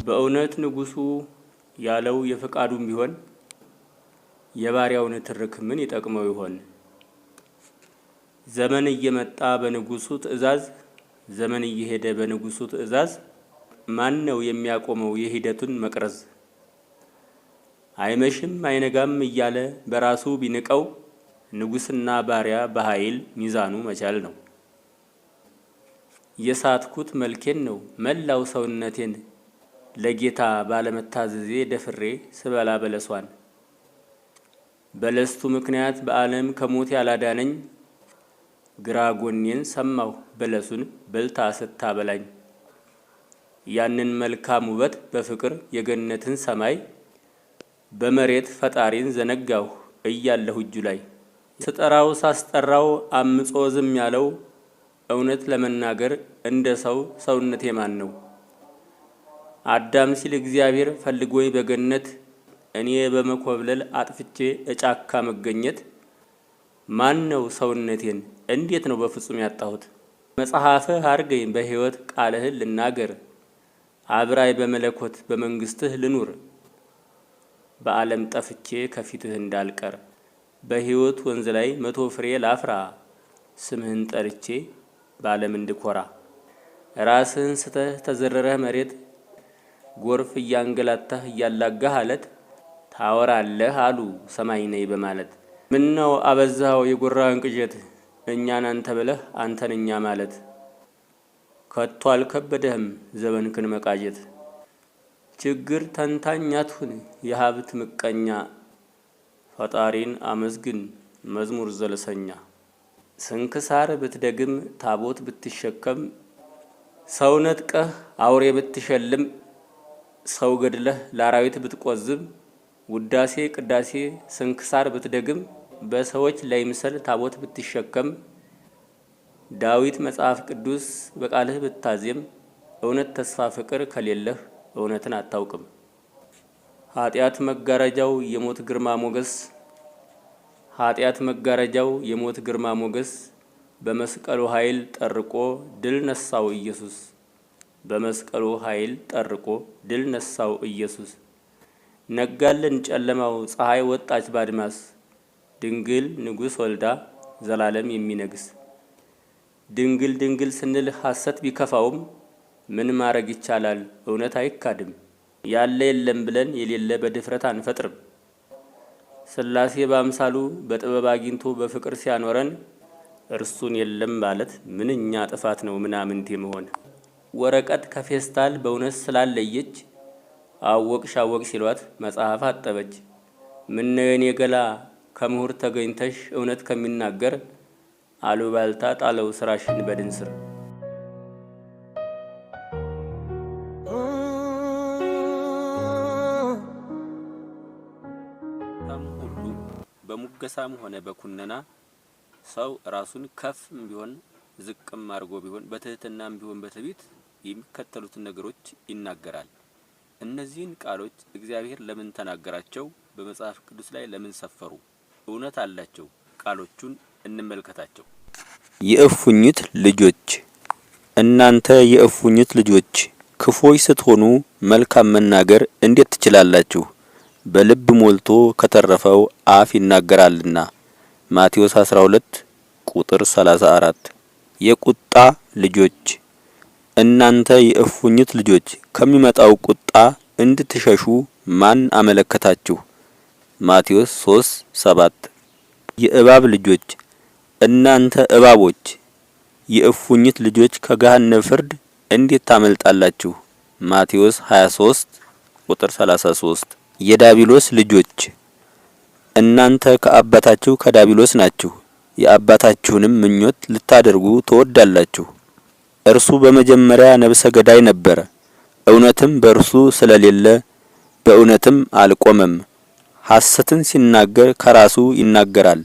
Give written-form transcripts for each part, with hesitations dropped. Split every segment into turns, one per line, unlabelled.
በእውነት ንጉሱ ያለው የፈቃዱም ቢሆን የባሪያውን ትርክ ምን ይጠቅመው ይሆን? ዘመን እየመጣ በንጉሱ ትእዛዝ፣ ዘመን እየሄደ በንጉሱ ትእዛዝ ማን ነው የሚያቆመው የሂደቱን መቅረዝ? አይመሽም አይነጋም እያለ በራሱ ቢንቀው ንጉስና ባሪያ በኃይል ሚዛኑ መቻል ነው። የሳትኩት መልኬን ነው መላው ሰውነቴን ለጌታ ባለመታዘዜ ደፍሬ ስበላ በለሷን። በለስቱ ምክንያት በዓለም ከሞት ያላዳነኝ ግራ ጎኔን ሰማሁ በለሱን በልታ ስታበላኝ። ያንን መልካም ውበት በፍቅር የገነትን ሰማይ በመሬት ፈጣሪን ዘነጋሁ እያለሁ እጁ ላይ። ስጠራው ሳስጠራው አምጾ ዝም ያለው እውነት ለመናገር እንደ ሰው ሰውነቴ ማን ነው? አዳም ሲል እግዚአብሔር ፈልጎኝ በገነት እኔ በመኮብለል አጥፍቼ እጫካ መገኘት። ማን ነው ሰውነቴን እንዴት ነው በፍጹም ያጣሁት? መጽሐፍህ አርገኝ በሕይወት ቃልህን ልናገር፣ አብራይ በመለኮት በመንግስትህ ልኑር። በዓለም ጠፍቼ ከፊትህ እንዳልቀር በሕይወት ወንዝ ላይ 100 ፍሬ ላፍራ፣ ስምህን ጠርቼ በዓለም እንድኮራ። ራስህን ስተህ ተዘረረህ መሬት ጎርፍ እያንገላታህ እያላጋህ አለት ታወራለህ አሉ ሰማይ ነይ በማለት። ምነው አበዛኸው የጎራህን ቅዠት እኛን አንተ ብለህ አንተን እኛ ማለት። ከቶ አልከበደህም ዘመንክን መቃዠት። ችግር ተንታኝ አትሁን የሀብት ምቀኛ፣ ፈጣሪን አመስግን መዝሙር ዘለሰኛ። ስንክሳር ብትደግም ታቦት ብትሸከም፣ ሰው ነጥቀህ አውሬ ብትሸልም፣ ሰው ገድለህ ላራዊት ብትቆዝም፣ ውዳሴ ቅዳሴ ስንክሳር ብትደግም፣ በሰዎች ላይ ምሰል ታቦት ብትሸከም፣ ዳዊት መጽሐፍ ቅዱስ በቃልህ ብታዜም፣ እውነት ተስፋ ፍቅር ከሌለህ እውነትን አታውቅም። ኃጢአት መጋረጃው የሞት ግርማ ሞገስ፣ ኃጢአት መጋረጃው የሞት ግርማ ሞገስ፣ በመስቀሉ ኃይል ጠርቆ ድል ነሳው ኢየሱስ። በመስቀሉ ኃይል ጠርቆ ድል ነሳው ኢየሱስ። ነጋልን ጨለማው ፀሐይ ወጣች ባድማስ፣ ድንግል ንጉሥ ወልዳ ዘላለም የሚነግስ። ድንግል ድንግል ስንል ሐሰት ቢከፋውም ምን ማረግ ይቻላል እውነት አይካድም። ያለ የለም ብለን የሌለ በድፍረት አንፈጥርም። ሥላሴ በአምሳሉ በጥበብ አግኝቶ በፍቅር ሲያኖረን እርሱን የለም ማለት ምንኛ ጥፋት ነው ምናምንቴ መሆን። ወረቀት ከፌስታል በእውነት ስላለየች አወቅሽ አወቅ ሲሏት መጽሐፍ አጠበች። ምነው የኔ ገላ ከምሁር ተገኝተሽ እውነት ከሚናገር አሉባልታ ጣለው ስራሽን በድን ስር። በሙገሳም ሆነ በኩነና ሰው ራሱን ከፍም ቢሆን ዝቅም አድርጎ ቢሆን በትህትናም ቢሆን በትዕቢት የሚከተሉትን ነገሮች ይናገራል። እነዚህን ቃሎች እግዚአብሔር ለምን ተናገራቸው? በመጽሐፍ ቅዱስ ላይ ለምን ሰፈሩ? እውነት አላቸው? ቃሎቹን እንመልከታቸው። የእፉኝት ልጆች፣ እናንተ የእፉኝት ልጆች ክፎች ስትሆኑ መልካም መናገር እንዴት ትችላላችሁ? በልብ ሞልቶ ከተረፈው አፍ ይናገራልና። ማቴዎስ 12 ቁጥር 34። የቁጣ ልጆች፣ እናንተ የእፉኝት ልጆች ከሚመጣው ቁጣ እንድትሸሹ ማን አመለከታችሁ? ማቴዎስ 3:7። የእባብ ልጆች፣ እናንተ እባቦች የእፉኝት ልጆች ከገሃነም ፍርድ እንዴት ታመልጣላችሁ? ማቴዎስ 23 ቁጥር 33። የዳቢሎስ ልጆች፣ እናንተ ከአባታችሁ ከዳቢሎስ ናችሁ፣ የአባታችሁንም ምኞት ልታደርጉ ትወዳላችሁ። እርሱ በመጀመሪያ ነብሰ ገዳይ ነበረ፣ እውነትም በእርሱ ስለሌለ በእውነትም አልቆመም። ሐሰትን ሲናገር ከራሱ ይናገራል፣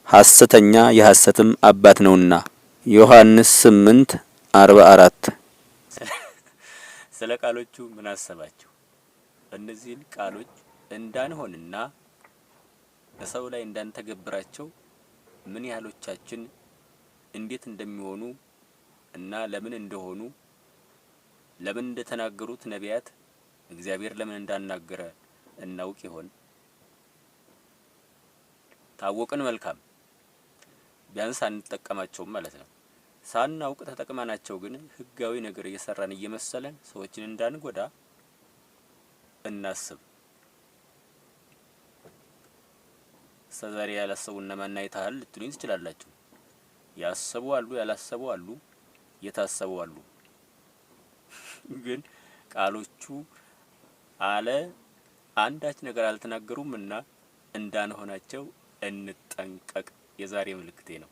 ሐሰተኛ የሐሰትም አባት ነውና። ዮሐንስ 8:44። ስለ ቃሎቹ ምን አሰባችሁ? እነዚህን ቃሎች እንዳንሆንና በሰው ላይ እንዳንተገብራቸው ምን ያህሎቻችን እንዴት እንደሚሆኑ እና ለምን እንደሆኑ ለምን እንደተናገሩት ነቢያት እግዚአብሔር ለምን እንዳናገረ እናውቅ ይሆን? ታወቅን መልካም፣ ቢያንስ አንጠቀማቸውም ማለት ነው። ሳናውቅ ተጠቅመናቸው ግን ህጋዊ ነገር እየሰራን እየመሰለን ሰዎችን እንዳንጎዳ እናስብ። ሰዛሬ ያላሰቡ እነማን አይተሃል ልትሉኝ ትችላላችሁ። ያሰቡ አሉ፣ ያላሰቡ አሉ፣ የታሰቡ አሉ። ግን ቃሎቹ አለ አንዳች ነገር አልተናገሩምና እንዳንሆናቸው እንጠንቀቅ። የዛሬ መልእክቴ ነው።